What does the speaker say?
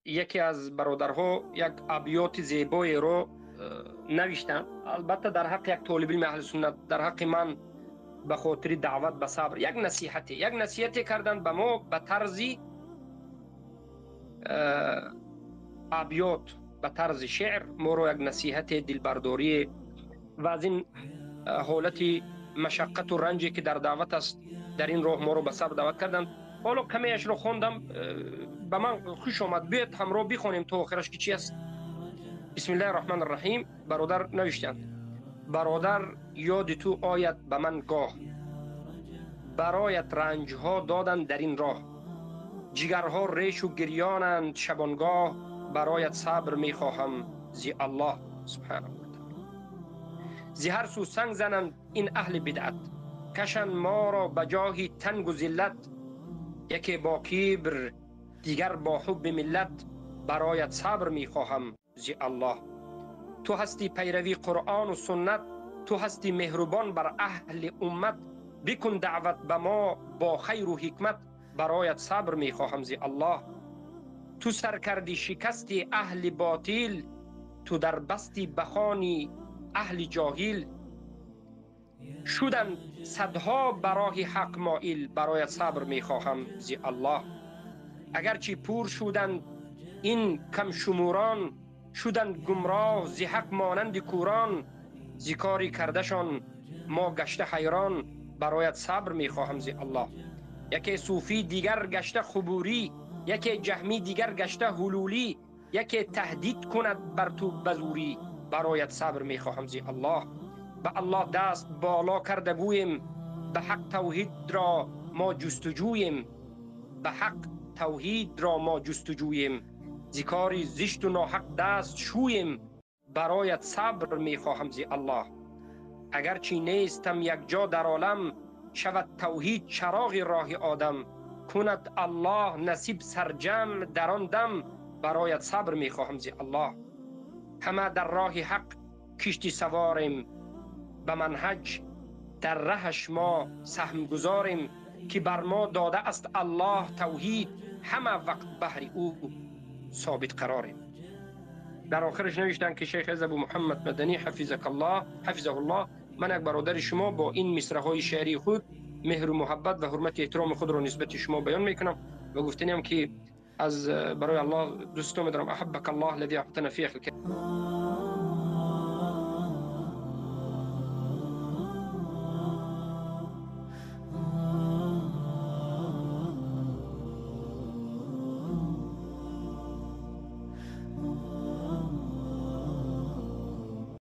یکی از برادرها یک ابیات زیبایی رو نوشتن، البته در حق یک طالب علم اهل سنت، در حق من به خاطر دعوت به صبر، یک نصیحتی کردن به ما به طرز ابیات، به طرز شعر ما رو یک نصیحت دلبرداری و از این حالت مشقت و رنجی که در دعوت است در این راه ما رو به صبر دعوت کردند. حالا کمیش رو خوندم، به من خوش آمد، بیاد همراه بخونیم تا آخرش که چی است. بسم الله الرحمن الرحیم. برادر نوشتند: برادر یاد تو آید به من گاه، برایت رنج ها دادند در این راه، جگرها ریش و گریانند شبانگاه، برایت صبر می خواهم زی الله سبحانه و تعالی. زی هر سو سنگ زنند این اهل بدعت، کشن ما را به جاهی تنگ و ذلت، یکی با کبر دیگر با حب ملت، برایت صبر می خواهم زی الله. تو هستی پیروی قرآن و سنت، تو هستی مهربان بر اهل امت، بکن دعوت به ما با خیر و حکمت، برایت صبر می خواهم زی الله. تو سر کردی شکستی اهل باطل، تو در بستی بخانی اهل جاهل، شدند صدها برای حق مائل، برایت صبر می خواهم زی الله. اگرچه پور شدند این کم شموران، شدند گمراه زی حق مانند کوران، زی کاری کردشان ما گشته حیران، برایت صبر می خواهم زی الله. یکی صوفی دیگر گشته خبوری، یکی جهمی دیگر گشته حلولی، یکی تهدید کند بر تو بزوری، برایت صبر می خواهم زی الله. به الله دست بالا کرده گویم، به حق توحید را ما جستجویم، به حق توحید را ما جستجویم، ذکاری زشت و ناحق دست شویم، برایت صبر می خواهم زی الله. اگرچه نیستم یک جا در عالم، شود توحید چراغ راه آدم، کند الله نصیب سرجم در آن دم، برایت صبر می خواهم زی الله. همه در راه حق کشتی سواریم، به منهج در رهش ما سهم گذاریم، که بر ما داده است الله توحید، همه وقت بحر او ثابت قراریم. در آخرش نوشتن که شیخ ابو محمد مدنی حفظه الله، من یک برادر شما با این مصرع‌های شعری خود مهر و محبت و حرمت احترام خود را نسبت شما بیان میکنم و گفتنیم که از برای الله دوستم دارم. احبک الله الذي اعطانا فيه